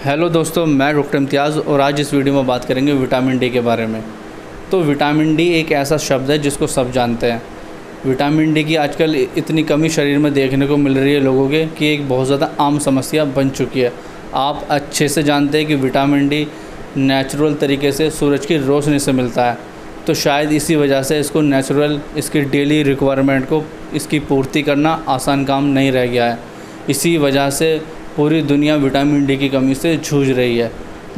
Hello दोस्तों, मैं doctor इम्तियाज़ और आज इस वीडियो में बात करेंगे विटामिन डी के बारे में। तो विटामिन डी एक ऐसा शब्द है जिसको सब जानते हैं। विटामिन डी की आजकल इतनी कमी शरीर में देखने को मिल रही है लोगों के कि एक बहुत ज़्यादा आम समस्या बन चुकी है। आप अच्छे से जानते हैं कि विटामिन डी नेचुरल तरीके से सूरज की रोशनी से मिलता है, तो शायद इसी वजह से इसको नेचुरल इसकी डेली रिक्वायरमेंट को इसकी पूर्ति करना आसान काम नहीं रह गया है। इसी वजह से पूरी दुनिया विटामिन डी की कमी से जूझ रही है।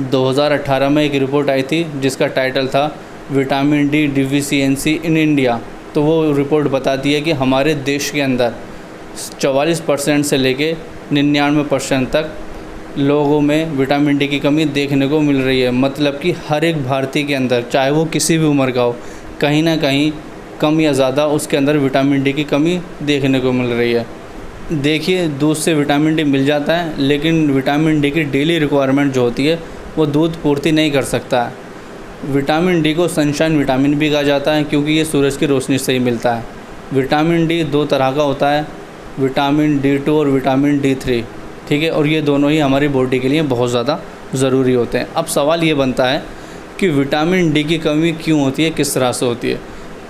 2018 में एक रिपोर्ट आई थी जिसका टाइटल था vitamin D deficiency in India. तो वो रिपोर्ट बताती है कि हमारे देश के अंदर 44% से लेके 99% तक लोगों में विटामिन डी की कमी देखने को मिल रही है। मतलब कि हर एक भारतीय के अंदर, चाहे वो किसी भी उम्र का हो, कहीं ना कहीं कम या ज़्यादा उसके अंदर विटामिन डी की कमी देखने को मिल रही है। देखिए, दूध से विटामिन डी मिल जाता है, लेकिन विटामिन डी की डेली रिक्वायरमेंट जो होती है वो दूध पूर्ति नहीं कर सकता है। विटामिन डी को सनशाइन विटामिन भी कहा जाता है क्योंकि ये सूरज की रोशनी से ही मिलता है। विटामिन डी दो तरह का होता है, विटामिन D2 और विटामिन D3, ठीक है। और ये दोनों ही हमारी बॉडी के लिए बहुत ज़्यादा ज़रूरी होते हैं। अब सवाल ये बनता है कि विटामिन डी की कमी क्यों होती है, किस तरह से होती है।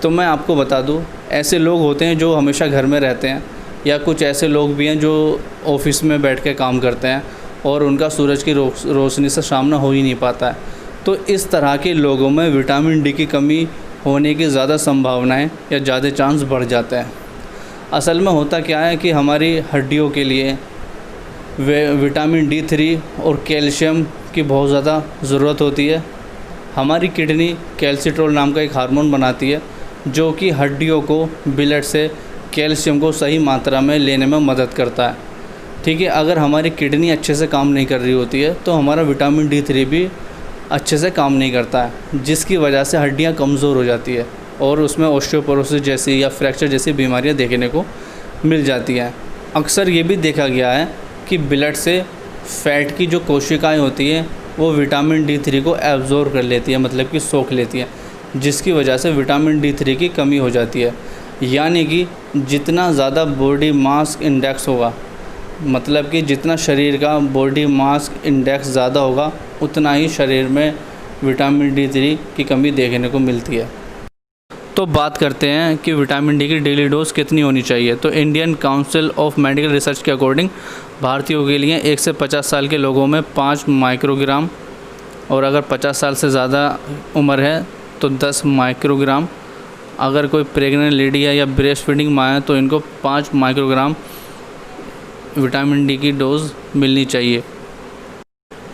तो मैं आपको बता दूँ, ऐसे लोग होते हैं जो हमेशा घर में रहते हैं, या कुछ ऐसे लोग भी हैं जो ऑफिस में बैठ के काम करते हैं और उनका सूरज की रोशनी से सामना हो ही नहीं पाता है। तो इस तरह के लोगों में विटामिन डी की कमी होने की ज़्यादा संभावनाएं या ज़्यादा चांस बढ़ जाते हैं। असल में होता क्या है कि हमारी हड्डियों के लिए विटामिन D3 और कैल्शियम की बहुत ज़्यादा ज़रूरत होती है। हमारी किडनी कैल्सिट्रोल नाम का एक हार्मोन बनाती है जो कि हड्डियों को ब्लड से कैल्शियम को सही मात्रा में लेने में मदद करता है, ठीक है। अगर हमारी किडनी अच्छे से काम नहीं कर रही होती है तो हमारा विटामिन D3 भी अच्छे से काम नहीं करता है, जिसकी वजह से हड्डियां कमज़ोर हो जाती है और उसमें ऑस्टियोपोरोसिस जैसी या फ्रैक्चर जैसी बीमारियां देखने को मिल जाती हैं। अक्सर ये भी देखा गया है कि ब्लड से फ़ैट की जो कोशिकाएँ होती हैं वो विटामिन D3 को एब्जॉर्ब कर लेती है, मतलब कि सोख लेती है, जिसकी वजह से विटामिन D3 की कमी हो जाती है। यानी कि जितना ज़्यादा बॉडी मास इंडेक्स होगा, मतलब कि जितना शरीर का बॉडी मास इंडेक्स ज़्यादा होगा, उतना ही शरीर में विटामिन D3 की कमी देखने को मिलती है। तो बात करते हैं कि विटामिन डी की डेली डोज कितनी होनी चाहिए। तो Indian council of medical research के अकॉर्डिंग भारतीयों के लिए 1 से 50 साल के लोगों में 5 माइक्रोग्राम, और अगर 50 साल से ज़्यादा उम्र है तो 10 माइक्रोग्राम। अगर कोई प्रेग्नेंट लेडी है या ब्रेस्ट फीडिंग माँ है तो इनको 5 माइक्रोग्राम विटामिन डी की डोज मिलनी चाहिए।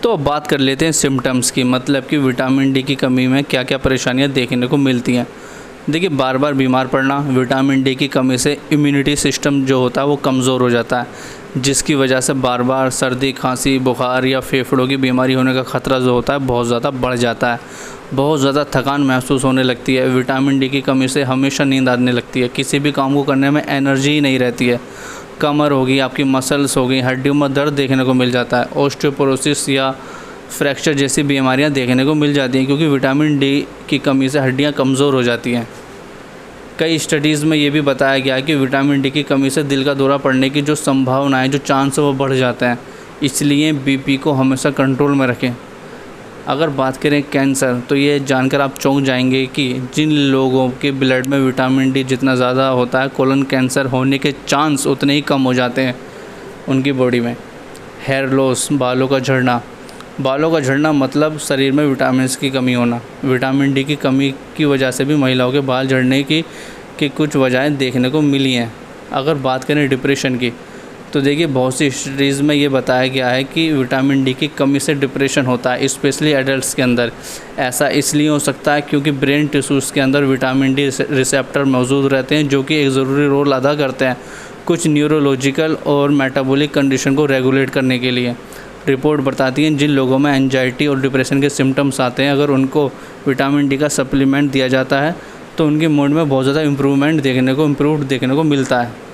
तो अब बात कर लेते हैं सिम्टम्स की, मतलब कि विटामिन डी की कमी में क्या क्या परेशानियां देखने को मिलती हैं। देखिए, बार बार बीमार पड़ना, विटामिन डी की कमी से इम्यूनिटी सिस्टम जो होता है वो कमज़ोर हो जाता है, जिसकी वजह से बार बार सर्दी, खांसी, बुखार या फेफड़ों की बीमारी होने का ख़तरा जो होता है बहुत ज़्यादा बढ़ जाता है। बहुत ज़्यादा थकान महसूस होने लगती है। विटामिन डी की कमी से हमेशा नींद आने लगती है, किसी भी काम को करने में एनर्जी ही नहीं रहती है। कमर होगी, आपकी मसल्स हो गई, हड्डियों में दर्द देखने को मिल जाता है। ऑस्टियोपोरोसिस या फ्रैक्चर जैसी बीमारियां देखने को मिल जाती हैं क्योंकि विटामिन डी की कमी से हड्डियां कमज़ोर हो जाती हैं। कई स्टडीज़ में ये भी बताया गया है कि विटामिन डी की कमी से दिल का दौरा पड़ने की जो संभावना है, जो चांस है वो बढ़ जाते हैं। इसलिए बीपी को हमेशा कंट्रोल में रखें। अगर बात करें कैंसर, तो ये जानकर आप चौंक जाएंगे कि जिन लोगों के ब्लड में विटामिन डी जितना ज़्यादा होता है, कोलन कैंसर होने के चांस उतने ही कम हो जाते हैं उनकी बॉडी में। हेयर लॉस, बालों का झड़ना। बालों का झड़ना मतलब शरीर में विटामिन की कमी होना। विटामिन डी की कमी की वजह से भी महिलाओं के बाल झड़ने की कुछ वजहें देखने को मिली हैं। अगर बात करें डिप्रेशन की, तो देखिए, बहुत सी स्टडीज़ में ये बताया गया है कि विटामिन डी की कमी से डिप्रेशन होता है, स्पेशली एडल्ट्स के अंदर। ऐसा इसलिए हो सकता है क्योंकि ब्रेन टिश्यूज़ के अंदर विटामिन डी रिसेप्टर मौजूद रहते हैं जो कि एक ज़रूरी रोल अदा करते हैं कुछ न्यूरोलॉजिकल और मेटाबॉलिक कंडीशन को रेगुलेट करने के लिए। रिपोर्ट बताती हैं जिन लोगों में एंजाइटी और डिप्रेशन के सिम्टम्स आते हैं, अगर उनको विटामिन डी का सप्लीमेंट दिया जाता है तो उनके मूड में बहुत ज़्यादा इम्प्रूवड देखने को मिलता है।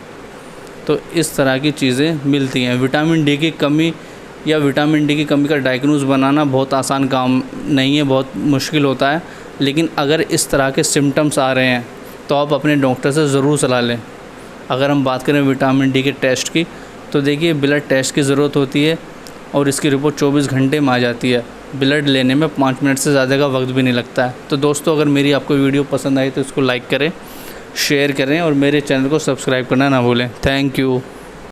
तो इस तरह की चीज़ें मिलती हैं। विटामिन डी की कमी या विटामिन डी की कमी का डायग्नोज बनाना बहुत आसान काम नहीं है, बहुत मुश्किल होता है। लेकिन अगर इस तरह के सिम्टम्स आ रहे हैं तो आप अपने डॉक्टर से ज़रूर सलाह लें। अगर हम बात करें विटामिन डी के टेस्ट की, तो देखिए, ब्लड टेस्ट की ज़रूरत होती है और इसकी रिपोर्ट 24 घंटे में आ जाती है। ब्लड लेने में 5 मिनट से ज़्यादा का वक्त भी नहीं लगता है। तो दोस्तों, अगर मेरी आपको वीडियो पसंद आई तो इसको लाइक करें, शेयर करें और मेरे चैनल को सब्सक्राइब करना ना भूलें। Thank you.